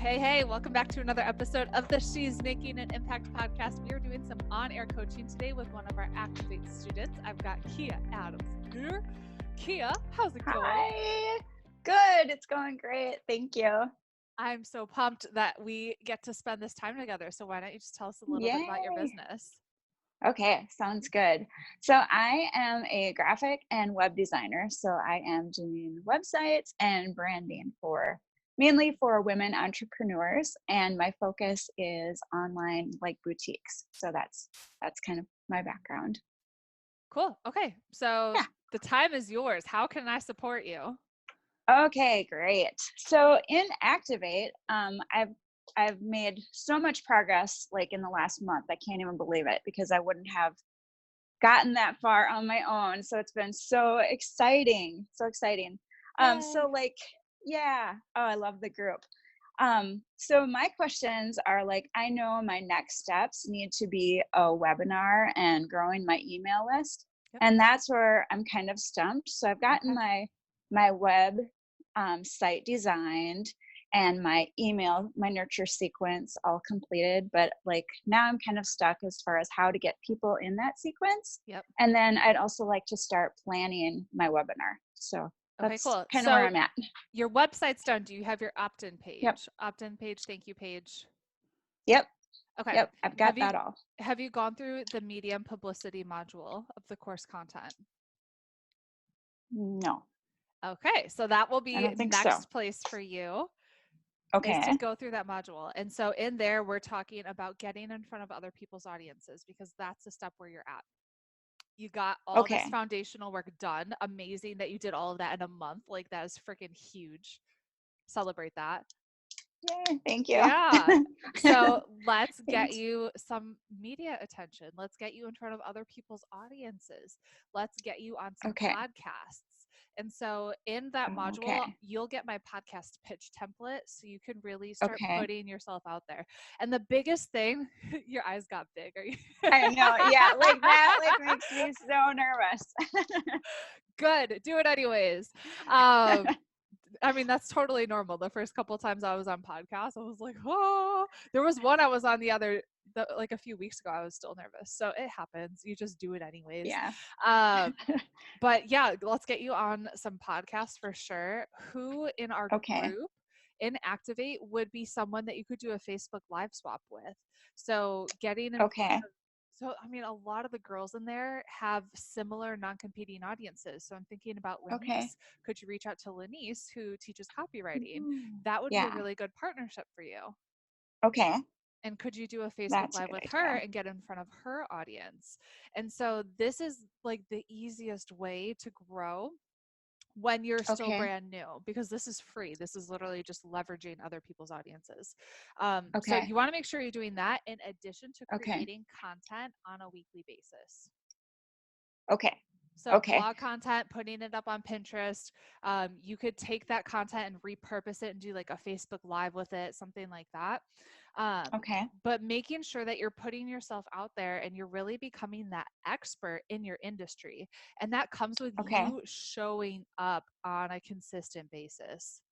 Hey, welcome back to another episode of the She's Making an Impact podcast. We are doing some on-air coaching today with one of our Activate students. I've got Kia Adams here. Kia, how's it going? Hi. Good. It's going great. Thank you. I'm so pumped that we get to spend this time together. So why don't you just tell us a little bit about your business? Okay, sounds good. So I am a graphic and web designer. So I am doing websites and branding mainly for women entrepreneurs, and my focus is online like boutiques. So that's kind of my background. Cool. Okay. So Yeah. the time is yours. How can I support you? Okay, great. So in Activate, I've made so much progress like in the last month. I can't even believe it because I wouldn't have gotten that far on my own. So it's been so exciting. So exciting. So like, yeah. Oh, I love the group. So my questions are like, I know my next steps need to be a webinar and growing my email list. Yep. And that's where I'm kind of stumped. So I've gotten my web site designed and my nurture sequence all completed, but like now I'm kind of stuck as far as how to get people in that sequence. Yep. And then I'd also like to start planning my webinar. So that's cool. kind of where I'm at. Your website's done. Do you have your opt-in page? Yep. Opt-in page, thank you page. Yep. Okay. Yep. I've got that all. Have you gone through the medium publicity module of the course content? No. Okay. So that will be next place for you. Okay. Is to go through that module. And so in there, we're talking about getting in front of other people's audiences because that's the step where you're at. You got all this foundational work done. Amazing that you did all of that in a month. Like that is freaking huge. Celebrate that. Yay, thank you. Yeah. So let's get you some media attention. Let's get you in front of other people's audiences. Let's get you on some podcasts. And so in that module, you'll get my podcast pitch template so you can really start putting yourself out there. And the biggest thing, your eyes got big. Are you? I know. Yeah. Like that makes me so nervous. Good. Do it anyways. I mean, that's totally normal. The first couple of times I was on podcasts, I was like, oh, there was one I was on like a few weeks ago. I was still nervous. So it happens. You just do it anyways. Yeah. But yeah, let's get you on some podcasts for sure. Who in our group in Activate would be someone that you could do a Facebook live swap with? So getting in So, I mean, a lot of the girls in there have similar non-competing audiences. So I'm thinking about Lenice. Could you reach out to Lenice, who teaches copywriting? That would be a really good partnership for you. Okay. And could you do a Facebook Live with her and get in front of her audience? And so this is like the easiest way to grow when you're still brand new, because this is free. This is literally just leveraging other people's audiences. So you want to make sure you're doing that in addition to creating content on a weekly basis. So blog content, putting it up on Pinterest. You could take that content and repurpose it and do like a Facebook Live with it, something like that. But making sure that you're putting yourself out there and you're really becoming that expert in your industry. And that comes with you showing up on a consistent basis.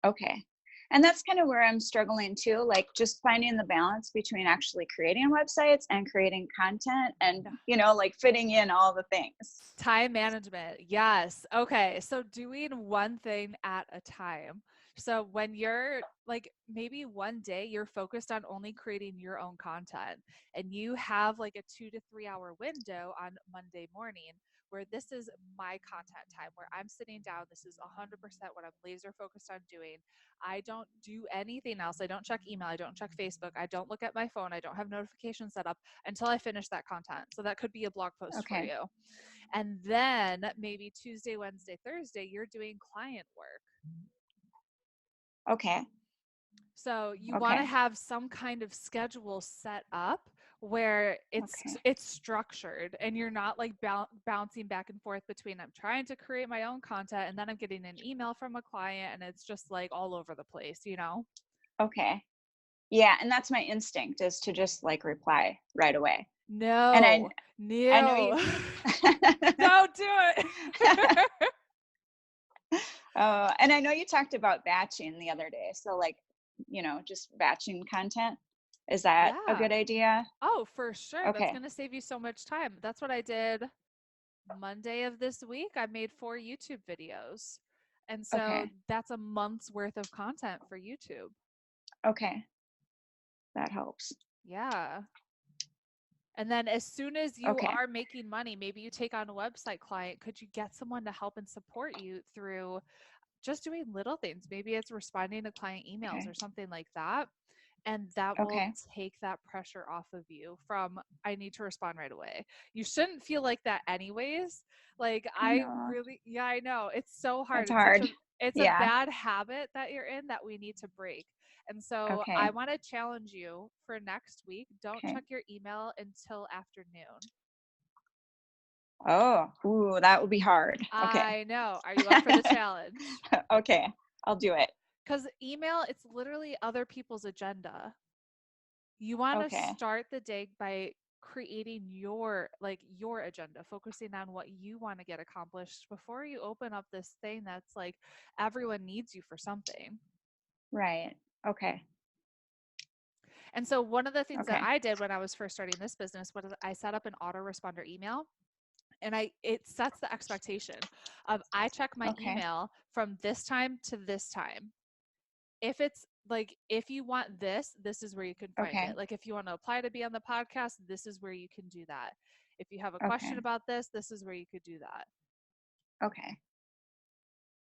Okay. And that's kind of where I'm struggling too, like just finding the balance between actually creating websites and creating content and, like fitting in all the things. Time management. Yes. Okay. So doing one thing at a time. So when you're like, maybe one day you're focused on only creating your own content and you have like a 2 to 3 hour window on Monday morning where this is my content time, where I'm sitting down. This is 100% what I'm laser focused on doing. I don't do anything else. I don't check email. I don't check Facebook. I don't look at my phone. I don't have notifications set up until I finish that content. So that could be a blog post for you. And then maybe Tuesday, Wednesday, Thursday, you're doing client work. Okay. So you want to have some kind of schedule set up where it's structured and you're not like bouncing back and forth between I'm trying to create my own content and then I'm getting an email from a client and it's just like all over the place, Okay. Yeah. And that's my instinct is to just like reply right away. No. And I know you don't do it. And I know you talked about batching the other day. So like just batching content. Is that a Yeah. good idea? Oh, for sure. That's Okay. going to save you so much time. That's what I did Monday of this week. I made 4 YouTube videos. And so Okay. that's a month's worth of content for YouTube. Okay. That helps. Yeah. And then as soon as you Okay. are making money, maybe you take on a website client, could you get someone to help and support you through just doing little things? Maybe it's responding to client emails Okay. or something like that. And that will Okay. take that pressure off of you from, I need to respond right away. You shouldn't feel like that anyways. Like I I know. really, yeah, I know. It's so hard. It's It's such hard. a, it's a Yeah. bad habit that you're in that we need to break. And so I Okay. want to challenge you for next week. Don't Okay. check your email until afternoon. Oh, ooh, that would be hard. Okay. I know. Are you up for the challenge? Okay. I'll do it. Because email, it's literally other people's agenda. You want to Okay. start the day by creating your agenda, focusing on what you want to get accomplished before you open up this thing that's like everyone needs you for something. Right. Okay. And so one of the things that Okay. I did when I was first starting this business was I set up an autoresponder email, and it sets the expectation of I check my Okay. email from this time to this time. If it's like, if you want this is where you can find Okay. it. Like if you want to apply to be on the podcast, this is where you can do that. If you have a question Okay. about this is where you could do that. Okay.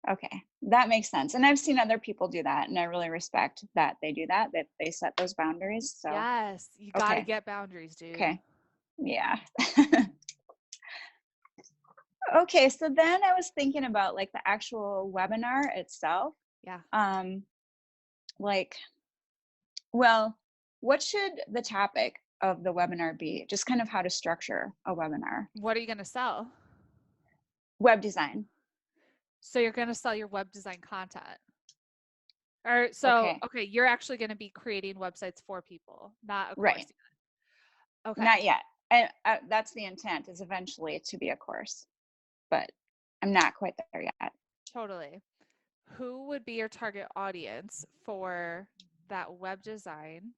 Okay. That makes sense. And I've seen other people do that, and I really respect that they do that, that they set those boundaries. So, Yes, you got to okay. get boundaries, dude. Okay. Yeah. Okay. So then I was thinking about like the actual webinar itself. Yeah. Um, like, well, what should the topic of the webinar be? Just kind of how to structure a webinar. What are you going to sell? Web design. So you're going to sell your web design content. Or so, Okay. okay, you're actually going to be creating websites for people, not a course Right. yet. Okay, Not yet. And that's the intent, is eventually to be a course, but I'm not quite there yet. totally. Who would be your target audience for that web design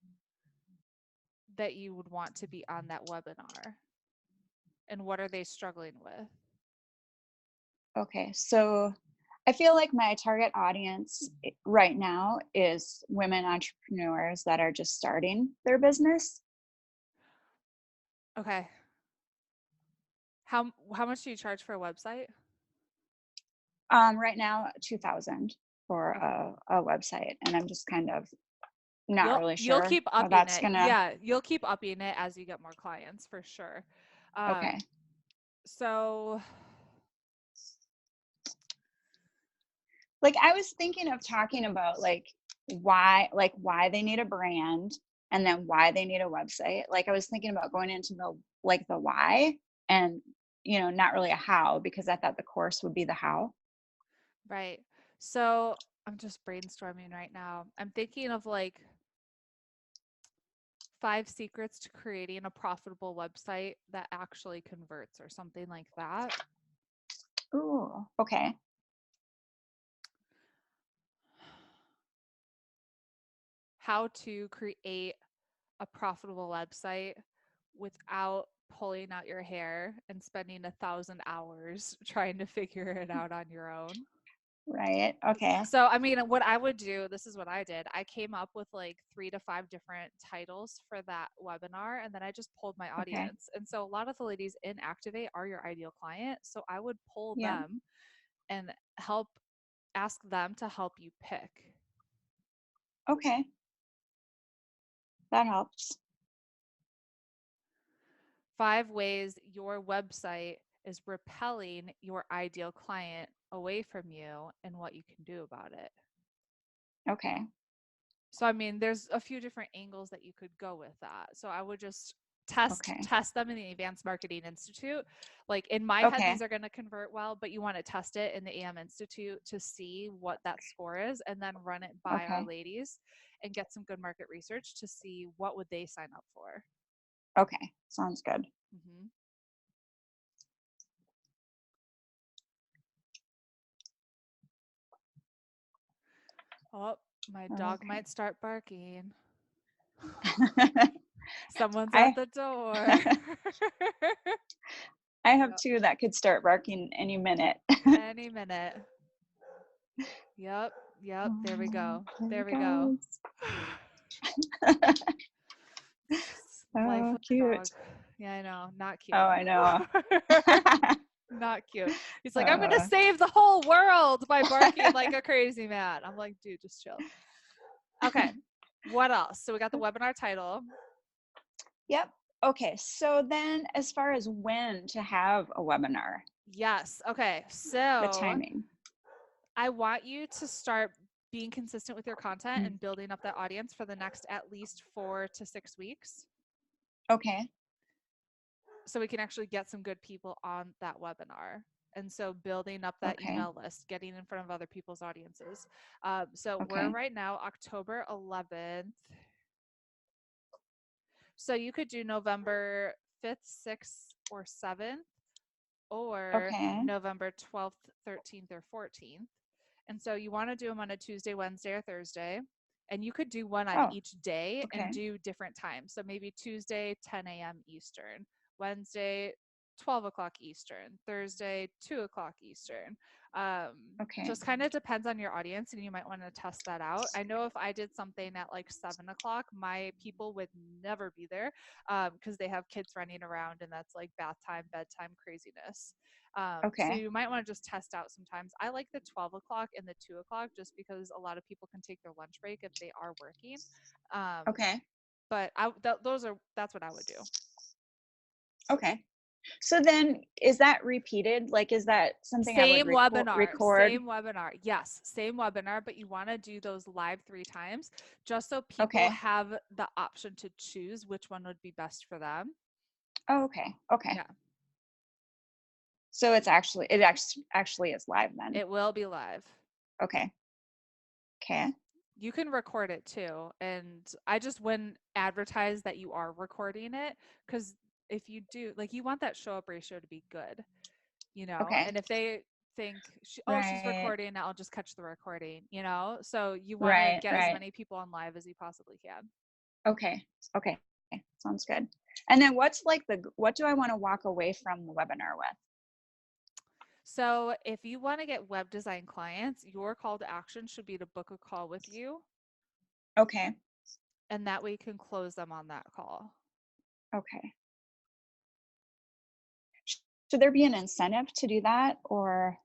that you would want to be on that webinar? And what are they struggling with? Okay. So I feel like my target audience right now is women entrepreneurs that are just starting their business. Okay. How much do you charge for a website? Right now, 2,000 for Okay. a website, and I'm just kind of not You'll really you'll sure keep how upping that's it. gonna. Yeah, you'll keep upping it as you get more clients for sure. Okay. So Like I was thinking of talking about why they need a brand, and then why they need a website. Like I was thinking about going into the why, and not really a how, because I thought the course would be the how. right. So I'm just brainstorming right now. I'm thinking of like 5 secrets to creating a profitable website that actually converts or something like that. Ooh, okay. How to create a profitable website without pulling out your hair and spending 1,000 hours trying to figure it out on your own. Right. Okay. So, I mean, what I would do, this is what I did. I came up with like 3 to 5 different titles for that webinar, and then I just pulled my Okay. audience. And so, a lot of the ladies in Activate are your ideal client. So, I would pull Yeah. them and ask them to help you pick. Okay. That helps. 5 ways your website is repelling your ideal client away from you and what you can do about it. Okay. So I mean, there's a few different angles that you could go with that. So I would just test Okay. test them in the Advanced Marketing Institute. Like in my head, Okay. these are going to convert well, but you want to test it in the AM Institute to see what that score is, and then run it by our Okay. ladies and get some good market research to see what would they sign up for. Okay. Sounds good. Mm-hmm. Oh, My dog Okay. might start barking. Someone's at I the door. I have Yep. two that could start barking any minute. Any minute. Yep. Yep. There we go. There There it we go. goes. Life Oh, with a dog. cute. Yeah, I know. Not Oh, cute. I know. Not cute. He's like, I'm gonna uh, save the whole world by barking like a crazy man. I'm like, dude, just chill. Okay. What else? So we got the webinar title. yep. Okay. So then, as far as when to have a webinar, Yes. Okay. the So timing. I want you to start being consistent with your content Mm. and building up that audience for the next at least 4 to 6 weeks. Okay. So we can actually get some good people on that webinar. And so building up that Okay. email list, getting in front of other people's audiences. So we're Okay. right now October 11th. So you could do November 5th, 6th, or 7th, or Okay. November 12th, 13th, or 14th. And so you want to do them on a Tuesday, Wednesday, or Thursday. And you could do one on Oh, each day and okay. do different times. So maybe Tuesday, 10 a.m. Eastern, Wednesday, 12 o'clock Eastern, Thursday, 2 o'clock Eastern. Okay. Just kind of depends on your audience, and you might want to test that out. I know if I did something at like 7 o'clock, my people would never be there because they have kids running around, and that's like bath time, bedtime craziness. So Okay. you might want to just test out sometimes. I like the 12 o'clock and the 2 o'clock just because a lot of people can take their lunch break if they are working. Okay. But that's what I would do. Okay. So then, is that repeated? Like, is that something I would record? Same webinar. Yes, same webinar, but you want to do those live 3 times just so people Okay. have the option to choose which one would be best for them. Oh, okay. Okay. Yeah, So it actually is live then. it will be live. Okay. Okay. You can record it too. And I just wouldn't advertise that you are recording it because if you do, like, you want that show up ratio to be good, Okay. and if they think, oh, she's Right. recording, I'll just catch the recording, so you want to Right. get as Right. many people on live as you possibly can. Okay. Okay. Sounds good. And then what do I want to walk away from the webinar with? So if you want to get web design clients, your call to action should be to book a call with you. Okay. And that way you can close them on that call. Okay. Should there be an incentive to do that or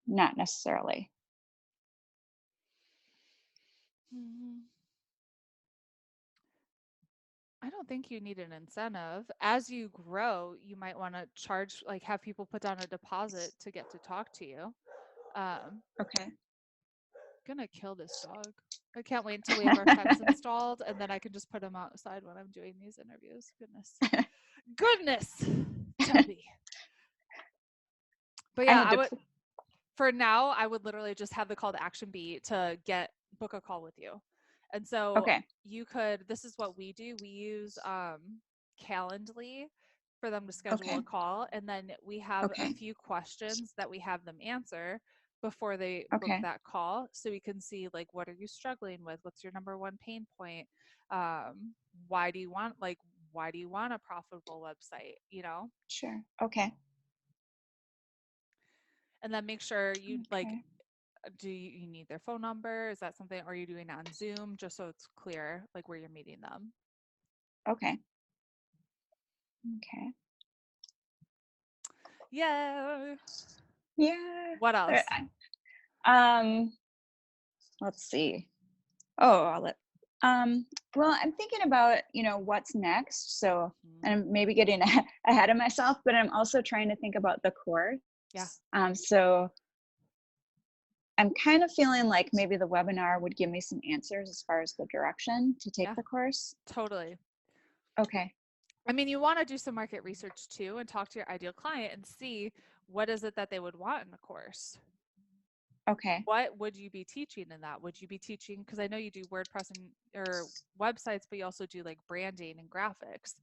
not necessarily? I don't think you need an incentive. As you grow, you might want to charge, like have people put down a deposit to get to talk to you. Okay. Gonna kill this dog. I can't wait until we have our fence installed and then I can just put him outside when I'm doing these interviews. Goodness, Toby. But I yeah, had to. for now, I would literally just have the call to action be to book a call with you. And so Okay. this is what we do. We use Calendly for them to schedule Okay. a call. And then we have a Okay. few questions that we have them answer before they book Okay. that call. So we can see, like, what are you struggling with? What's your number one pain point? Why do you want a profitable website? Sure. Okay. And then make sure you Okay. do you need their phone number? Is that something, or are you doing it on Zoom just so it's clear, like, where you're meeting them? Okay. Okay. Yeah. Yeah. What else? Um, let's see. Oh, well, I'm thinking about, what's next. So, and I'm maybe getting ahead of myself, but I'm also trying to think about the course. Yeah. So I'm kind of feeling like maybe the webinar would give me some answers as far as the direction to take Yeah. the course. Totally. Okay. I mean, you want to do some market research too and talk to your ideal client and see what is it that they would want in the course. Okay. What would you be teaching in that? Would you be teaching, because I know you do WordPress and or websites, but you also do like branding and graphics.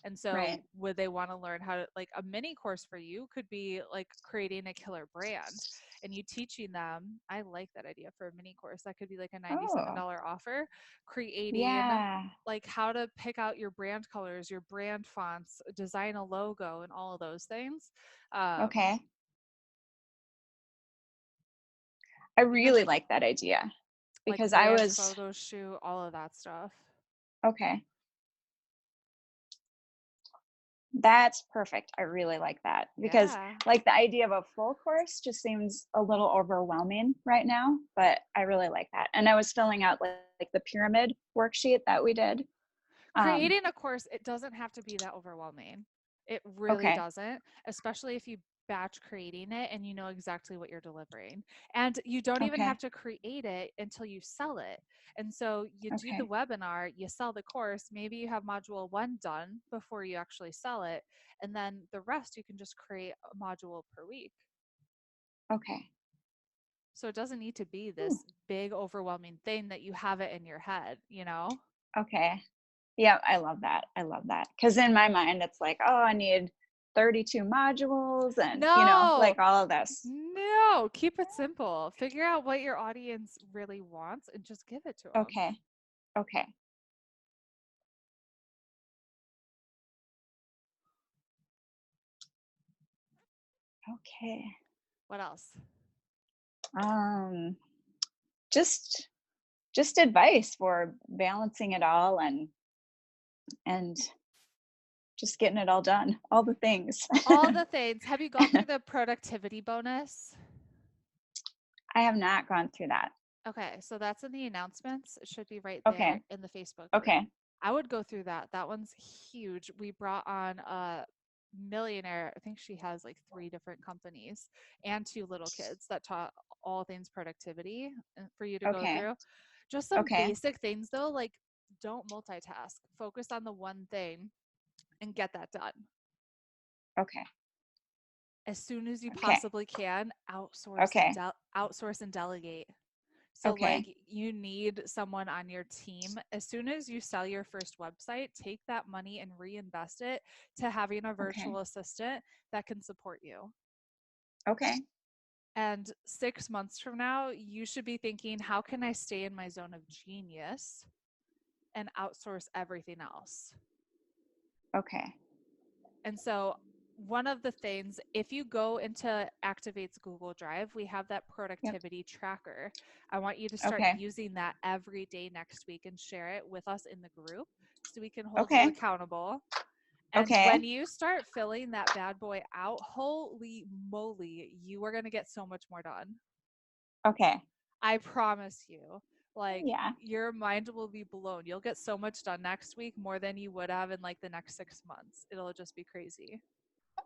And Right. so would they want to learn how to, like a mini course for you could be like creating a killer brand and you teaching them. I like that idea for a mini course. That could be like a Oh, $97 offer, creating yeah. like how to pick out your brand colors, your brand fonts, design a logo, and all of those things. Um, Okay. I even really like like that idea because I brand was photo shoot, all of that stuff. okay. That's perfect. I really like that because Yeah. like the idea of a full course just seems a little overwhelming right now, but I really like that. And I was filling out like the pyramid worksheet that we did. Um, Creating a course, it doesn't have to be that overwhelming. It really okay. doesn't, especially if you batch creating it and you know exactly what you're delivering. And you don't even have Okay. to create it until you sell it. And so you do the Okay. webinar, you sell the course, maybe you have module 1 done before you actually sell it, and then the rest you can just create a module per week. Okay. So it doesn't need to be Ooh, this big overwhelming thing that you have it in your head, you know? okay. Yeah, I love that. I love that. Because in my mind, it's like, oh, I need 32 modules and, No, like all of this. no, keep it simple. Figure out what your audience really wants and just give it to them. Okay. Okay. Okay. What else? Um, just just advice for balancing it all and just getting it all done, all the things. All the things. Have you gone through the productivity bonus? I have not gone through that. Okay, so that's in the announcements. It should be right there Okay. in the Facebook group. Okay. I would go through that. That one's huge. We brought on a millionaire. I think she has like 3 different companies and 2 little kids that taught all things productivity for you to go Okay. through. Just some Okay. basic things though, like don't multitask. Focus on the one thing and get that done. Okay. As soon as you Okay. possibly can, Okay. outsource and delegate. So Okay. like you need someone on your team. As soon as you sell your first website, take that money and reinvest it to having a Okay. virtual assistant that can support you. Okay. And 6 months from now, you should be thinking, how can I stay in my zone of genius and outsource everything else? Okay. And so one of the things, if you go into Activate's Google Drive, we have that Yep. productivity tracker. I want you to start Okay. using that every day next week and share it with us in the group so we can hold you Okay. accountable. And Okay. when you start filling that bad boy out, holy moly, you are going to get so much more done. Okay. I promise you. Like Yeah. your mind will be blown. You'll get so much done next week more than you would have in like the next 6 months. It'll just be crazy.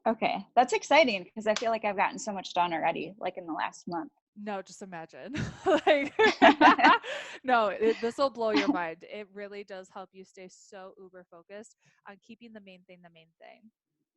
Okay. That's exciting because I feel like I've gotten so much done already, like in the last month. No, just imagine. Like, no, this will blow your mind. It really does help you stay so uber focused on keeping the main thing the main thing.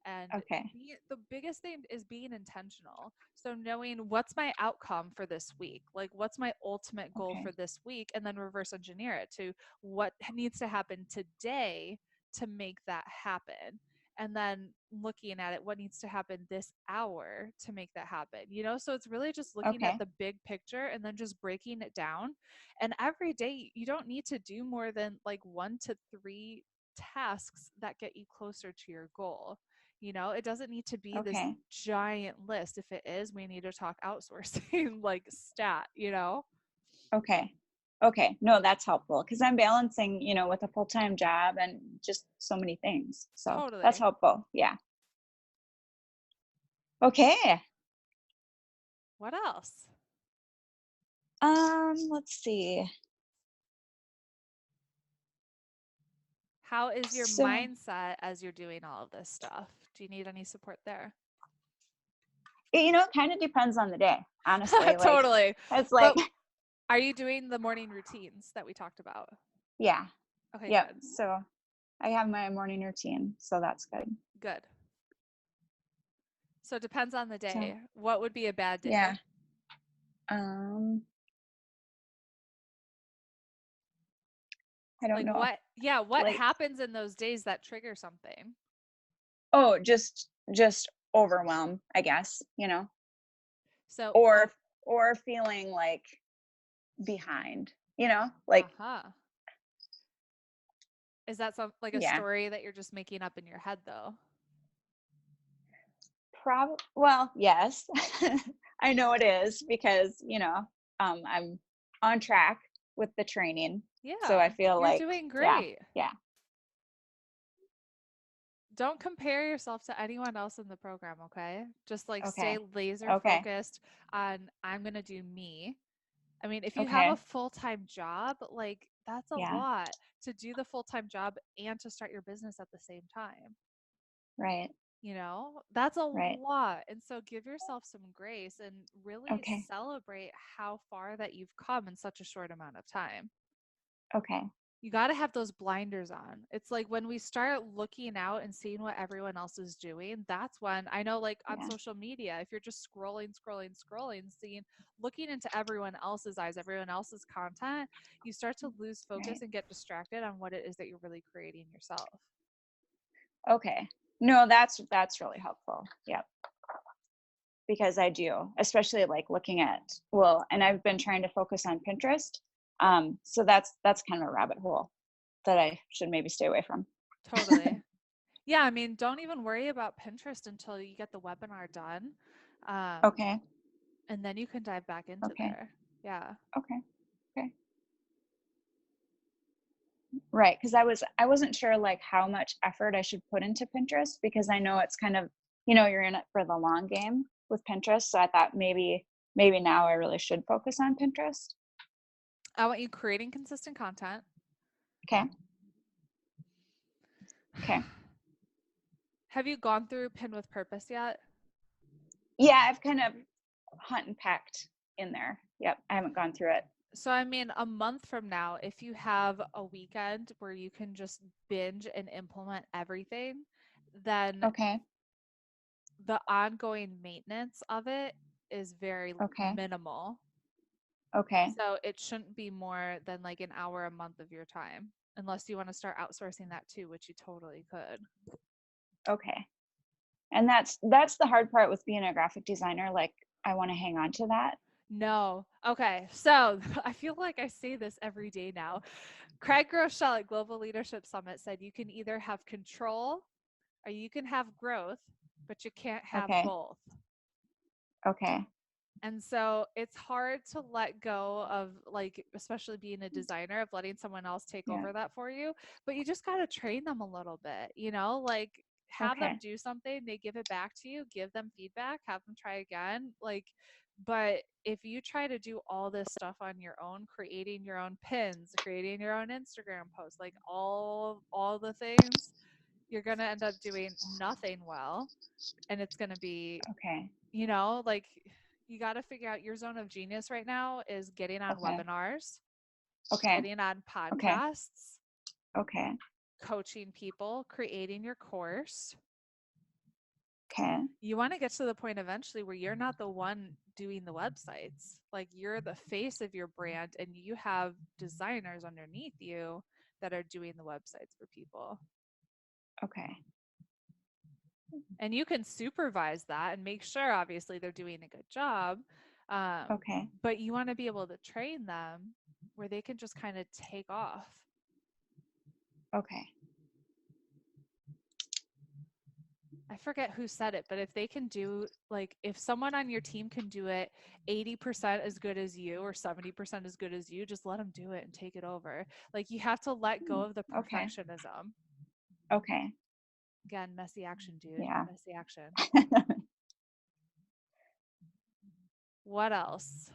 And Okay. the biggest thing is being intentional. So knowing what's my outcome for this week, like what's my ultimate goal Okay. for this week, and then reverse engineer it to what needs to happen today to make that happen. And then looking at it, what needs to happen this hour to make that happen, so it's really just looking at Okay. the big picture and then just breaking it down. And every day you don't need to do more than like 1 to 3 tasks that get you closer to your goal. It doesn't need to be this Okay. giant list. If it is, we need to talk outsourcing like stat. Okay. Okay. No, that's helpful because I'm balancing, with a full-time job and just so many things. So that's Totally. helpful. Yeah. Okay. What else? Let's see. How is your So, mindset as you're doing all of this stuff? Do you need any support there? it kind of depends on the day, honestly. Like, Totally. it's like, But are you doing the morning routines that we talked about? yeah. Okay, Yep. good. So I have my morning routine. So that's good. Good. So it depends on the So, day. What would be a bad yeah. day? Um, I don't Like know. what Like, happens in those days that trigger something? oh, just overwhelm, I guess, So, or oh, or feeling like behind, like, uh-huh. Is that some like a yeah, story that you're just making up in your head though? well, yes. I know it is because, I'm on track with the training. So I Yeah, feel you're like, doing yeah, great. yeah. Don't compare yourself to anyone else in the program, okay? Just like stay Okay. laser Okay. focused on I'm going to do me. I mean, if you have a Okay. full-time job, like that's a Yeah. lot to do the full-time job and to start your business at the same time. Right. That's a Right. lot. And so give yourself some grace and really Okay. celebrate how far that you've come in such a short amount of time. Okay. You got to have those blinders on. It's like when we start looking out and seeing what everyone else is doing, that's when I know, like on Yeah. social media, if you're just scrolling, seeing, looking into everyone else's eyes, everyone else's content, you start to lose focus Right. and get distracted on what it is that you're really creating yourself. Okay. No, that's really helpful. Yeah. Because I do, especially like looking at, well, and I've been trying to focus on Pinterest. So that's kind of a rabbit hole that I should maybe stay away from. Totally. Yeah, I mean, don't even worry about Pinterest until you get the webinar done. Um, Okay. and then you can dive back into Okay. there. Yeah. Okay. Okay. Right, because I wasn't sure like how much effort I should put into Pinterest because I know it's kind of, you're in it for the long game with Pinterest. So I thought maybe now I really should focus on Pinterest. I want you creating consistent content. Okay. Okay. Have you gone through Pin with Purpose yet? Yeah, I've kind of hunt and pecked in there. Yep, I haven't gone through it. So, I mean, a month from now, if you have a weekend where you can just binge and implement everything, then Okay. the ongoing maintenance of it is very Okay. minimal. Okay. So, it shouldn't be more than like an hour a month of your time, unless you want to start outsourcing that too, which you totally could. Okay. And that's the hard part with being a graphic designer. Like I want to hang on to that. No. Okay. So I feel like I say this every day now. Craig Groeschel at Global Leadership Summit said you can either have control or you can have growth, but you can't have Okay. both. Okay. And so it's hard to let go of, like, especially being a designer, of letting someone else take Yeah. over that for you. But you just got to train them a little bit, like have them Okay. do something, they give it back to you, give them feedback, have them try again. But if you try to do all this stuff on your own, creating your own pins, creating your own Instagram posts, like all the things, you're going to end up doing nothing well. And it's going to be, Okay. like you got to figure out your zone of genius right now is getting on Okay. webinars, Okay. getting on Okay. podcasts, Okay. coaching people, creating your course. Okay. You want to get to the point eventually where you're not the one doing the websites. Like you're the face of your brand and you have designers underneath you that are doing the websites for people. Okay. And you can supervise that and make sure, obviously, they're doing a good job. Okay. But you want to be able to train them where they can just kind of take off. Okay. I forget who said it, but if they can do, like, if someone on your team can do it 80% as good as you or 70% as good as you, just let them do it and take it over. Like, you have to let go of the Okay. perfectionism. Okay. Again, messy action, dude. Yeah. Messy action. What else?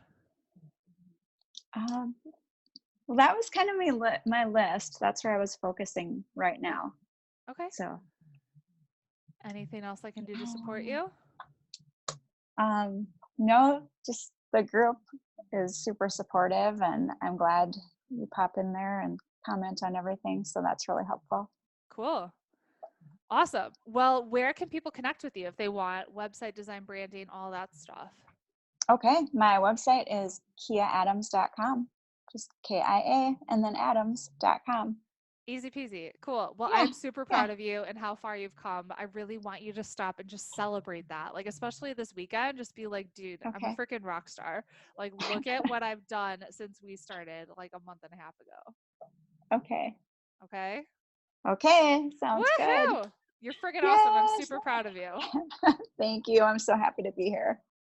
um, well, that was kind of my list. That's where I was focusing right now. Okay. So, Anything else I can do to support you? no, just the group is super supportive, and I'm glad you pop in there and comment on everything. So that's really helpful. Cool. Awesome. Well, where can people connect with you if they want website design, branding, all that stuff? Okay. My website is kiaadams.com. Just KIA and then adams.com. Easy peasy. Cool. Well, I Yeah. am super Yeah. proud of you and how far you've come. I really want you to stop and just celebrate that. Like, especially this weekend, just be like, dude, I'm a Okay. freaking rock star. Like, look at what I've done since we started like a month and a half ago. Okay. Okay. Okay. Sounds good. Woohoo! You're freaking awesome. I'm Yes. super proud of you. Thank you. I'm so happy to be here.